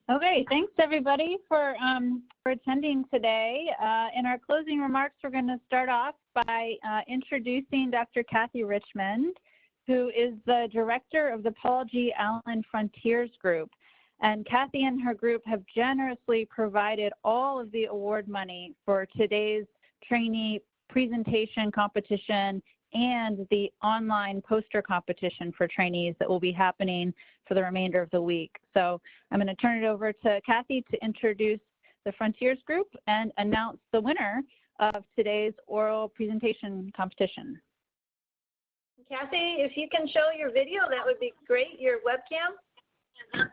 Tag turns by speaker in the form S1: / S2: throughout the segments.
S1: Okay, thanks everybody for attending today. In our closing remarks, we're going to start off by introducing Dr. Kathy Richmond, who is the director of the Paul G. Allen Frontiers Group. And Kathy and her group have generously provided all of the award money for today's trainee presentation competition and the online poster competition for trainees that will be happening for the remainder of the week. So I'm going to turn it over to Kathy to introduce the Frontiers Group and announce the winner of today's oral presentation competition.
S2: Kathy, if you can show your video, that would be great, your webcam.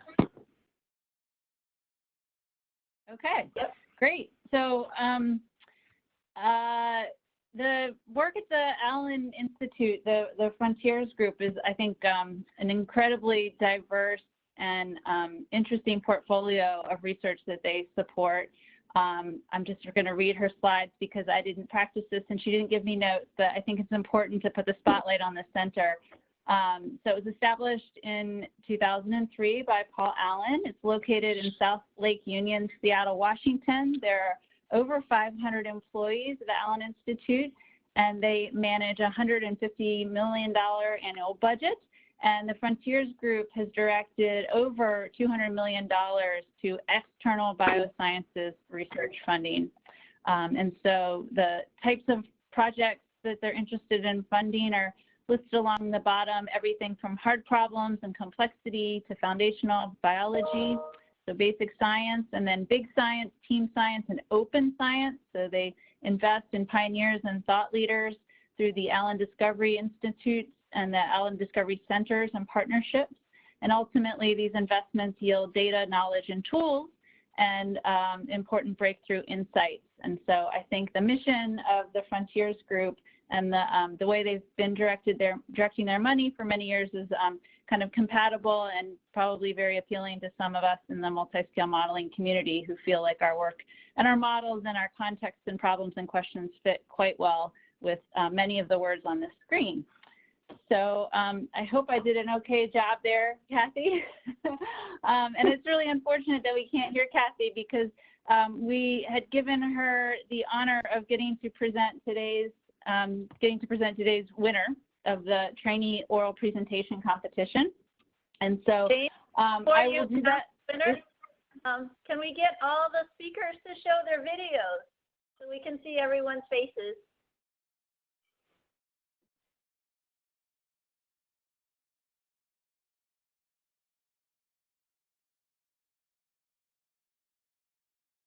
S1: Okay,
S2: yep.
S1: Great. So the work at the Allen Institute, the Frontiers Group is, I think, an incredibly diverse and interesting portfolio of research that they support. I'm just going to read her slides because I didn't practice this and she didn't give me notes, but I think it's important to put the spotlight on the center. So it was established in 2003 by Paul Allen. It's located in South Lake Union, Seattle, Washington. There are over 500 employees at the Allen Institute, and they manage a $150 million annual budget. And the Frontiers Group has directed over $200 million to external biosciences research funding. And so the types of projects that they're interested in funding are listed along the bottom, everything from hard problems and complexity to foundational biology. So basic science, and then big science, team science, and open science. So they invest in pioneers and thought leaders through the Allen Discovery Institutes and the Allen Discovery Centers and partnerships. And ultimately, these investments yield data, knowledge, and tools, and important breakthrough insights. And so I think the mission of the Frontiers Group and the way they've been directing their money for many years is kind of compatible and probably very appealing to some of us in the multi-scale modeling community who feel like our work and our models and our contexts and problems and questions fit quite well with many of the words on this screen. So I hope I did an okay job there, Kathy. And it's really unfortunate that we can't hear Kathy because we had given her the honor of getting to present today's winner of the trainee oral presentation competition. And so I will do that.
S2: Can we get all the speakers to show their videos so we can see everyone's faces?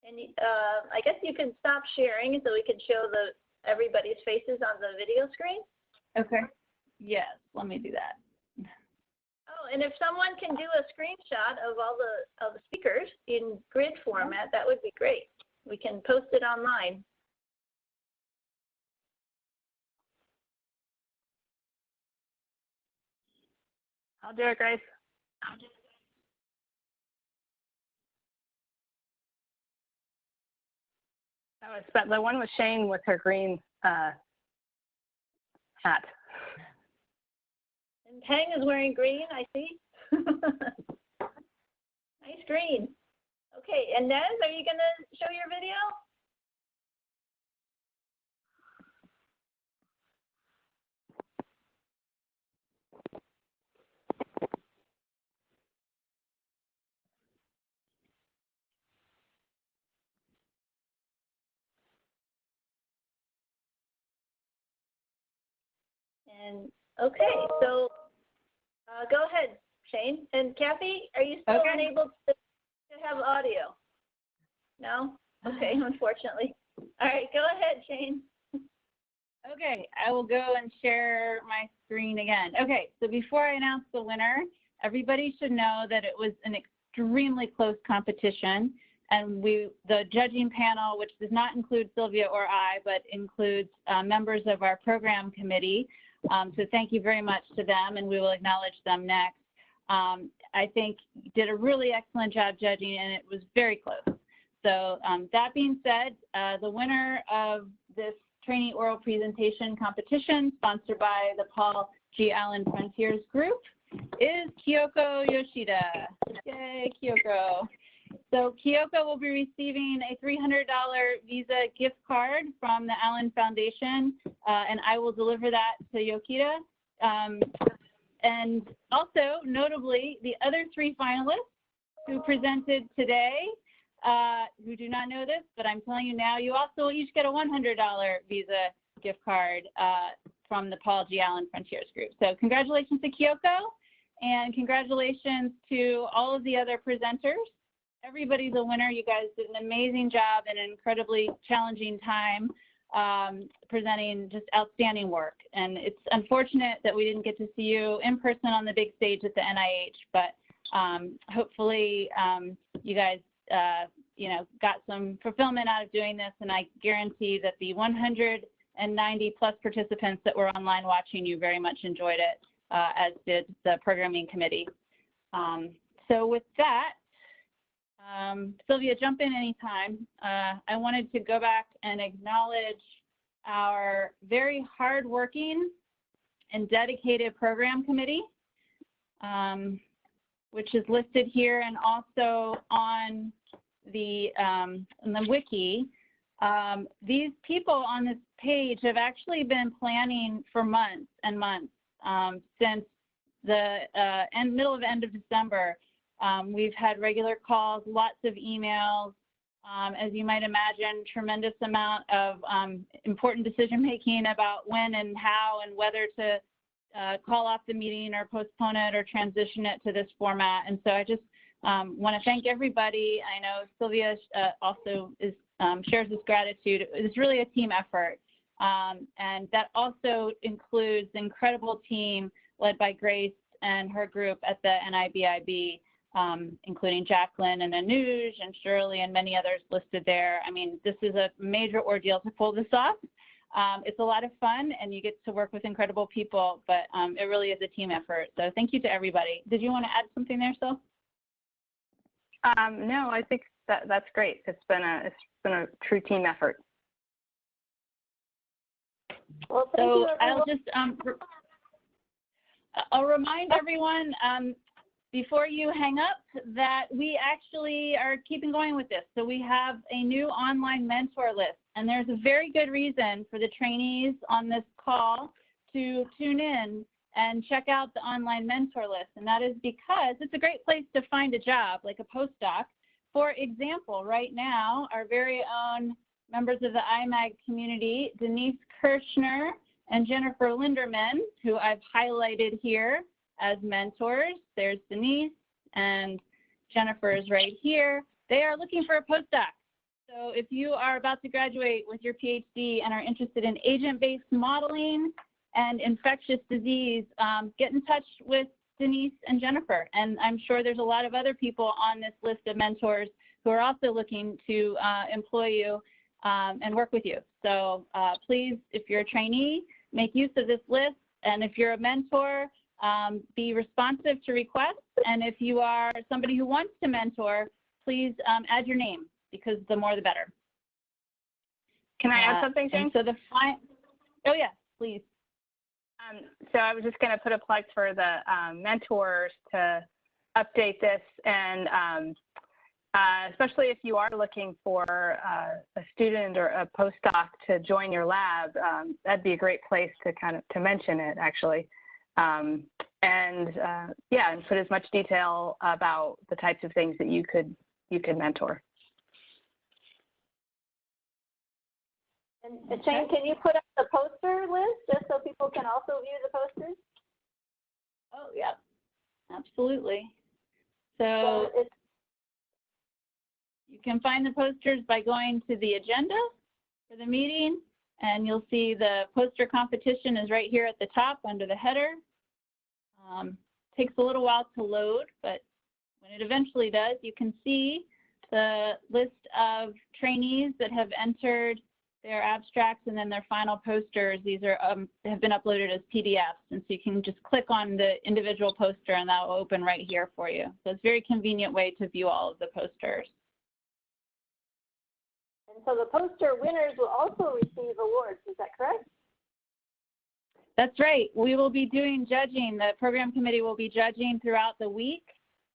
S2: And I guess you can stop sharing so we can show everybody's faces on the video screen.
S1: Okay. Yes, let me do that.
S2: Oh, and if someone can do a screenshot of all the speakers in grid format, that would be great. We can post it online.
S3: I'll do it, Grace. The one with Shane with her green hat.
S2: And Peng is wearing green, I see. Nice green. Okay, and Nez, are you going to show your video? And okay, so go ahead, Shane. And Kathy, are you still unable to have audio? No? Okay, unfortunately. All right, go ahead, Shane.
S1: Okay, I will go and share my screen again. Okay, so before I announce the winner, everybody should know that it was an extremely close competition. And the judging panel, which does not include Sylvia or I, but includes members of our program committee. So thank you very much to them, and we will acknowledge them next. I think you did a really excellent job judging, and it was very close. So that being said, the winner of this trainee oral presentation competition sponsored by the Paul G. Allen Frontiers Group is Kyoko Yoshida. Yay, Kyoko. So Kyoko will be receiving a $300 Visa gift card from the Allen Foundation, and I will deliver that to Yokita. And also, notably, the other 3 finalists who presented today, who do not know this, but I'm telling you now, you also each get a $100 Visa gift card from the Paul G. Allen Frontiers Group. So congratulations to Kyoko, and congratulations to all of the other presenters. Everybody's a winner. You guys did an amazing job in an incredibly challenging time presenting just outstanding work. And it's unfortunate that we didn't get to see you in person on the big stage at the NIH, but hopefully you guys you know, got some fulfillment out of doing this, and I guarantee that the 190 plus participants that were online watching you very much enjoyed it, as did the programming committee. So with that, Sylvia, jump in anytime. I wanted to go back and acknowledge our very hardworking and dedicated program committee, which is listed here and also on the wiki. These people on this page have actually been planning for months and months since the middle of end of December. We've had regular calls, lots of emails, as you might imagine, tremendous amount of important decision making about when and how and whether to call off the meeting or postpone it or transition it to this format. And so I just want to thank everybody. I know Sylvia also shares this gratitude. It's really a team effort. And that also includes the incredible team led by Grace and her group at the NIBIB. Including Jacqueline and Anuj and Shirley and many others listed there. I mean, this is a major ordeal to pull this off. It's a lot of fun, and you get to work with incredible people, but it really is a team effort. So thank you to everybody. Did you want to add something there, Syl?
S3: No, I think that's great. It's been a true team effort.
S2: Well, thank you,
S1: I'll just I'll remind everyone before you hang up that we actually are keeping going with this. So we have a new online mentor list, and there's a very good reason for the trainees on this call to tune in and check out the online mentor list. And that is because it's a great place to find a job, like a postdoc. For example, right now, our very own members of the IMAG community, Denise Kirshner and Jennifer Linderman, who I've highlighted here as mentors. There's Denise, and Jennifer is right here. They are looking for a postdoc. So if you are about to graduate with your PhD and are interested in agent-based modeling and infectious disease, get in touch with Denise and Jennifer. And I'm sure there's a lot of other people on this list of mentors who are also looking to employ you and work with you. So please, if you're a trainee, make use of this list. And if you're a mentor, be responsive to requests. And if you are somebody who wants to mentor, please add your name, because the more the better.
S3: Can I add something, Jane?
S1: So oh yeah, please.
S3: So I was just going to put a plug for the mentors to update this, and especially if you are looking for a student or a postdoc to join your lab, that'd be a great place to mention it, actually. Yeah, and put as much detail about the types of things that you could mentor.
S2: And Shane, can you put up the poster list just so people can also view the posters?
S1: Oh yeah, absolutely. So you can find the posters by going to the agenda for the meeting, and you'll see the poster competition is right here at the top under the header. Takes a little while to load, but when it eventually does, you can see the list of trainees that have entered their abstracts and then their final posters. These are have been uploaded as PDFs, and so you can just click on the individual poster and that will open right here for you. So it's a very convenient way to view all of the posters.
S2: And so the poster winners will also receive awards, is that correct?
S1: That's right. We will be doing judging. The program committee will be judging throughout the week,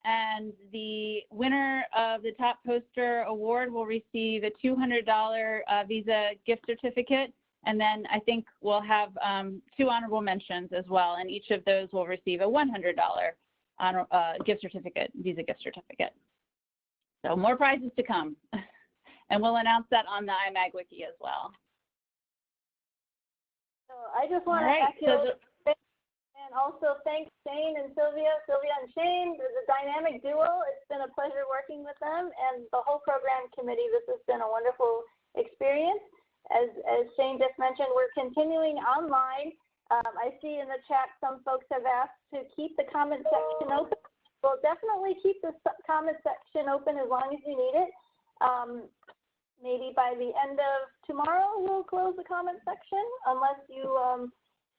S1: and the winner of the top poster award will receive a $200 Visa gift certificate. And then I think we'll have 2 honorable mentions as well, and each of those will receive a $100 gift certificate, Visa gift certificate. So more prizes to come. And we'll announce that on the IMAG Wiki as well.
S2: So I just want to echo and also thank Shane and Sylvia and Shane, the dynamic duo. It's been a pleasure working with them and the whole program committee. This has been a wonderful experience. As Shane just mentioned, we're continuing online. I see in the chat some folks have asked to keep the comment section open. We'll definitely keep the comment section open as long as you need it. Maybe by the end of tomorrow, we'll close the comment section unless you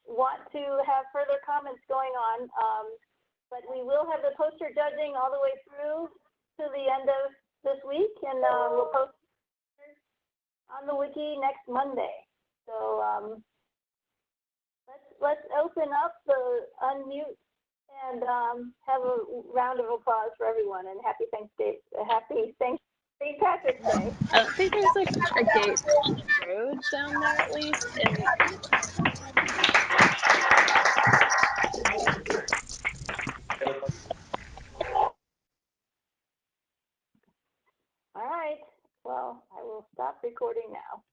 S2: want to have further comments going on. But we will have the poster judging all the way through to the end of this week, and we'll post on the wiki next Monday. So let's open up the unmute and have a round of applause for everyone, and happy Thanksgiving, St. Patrick's Day.
S4: I don't think there's like a gate road down there at least. And
S2: all right. Well, I will stop recording now.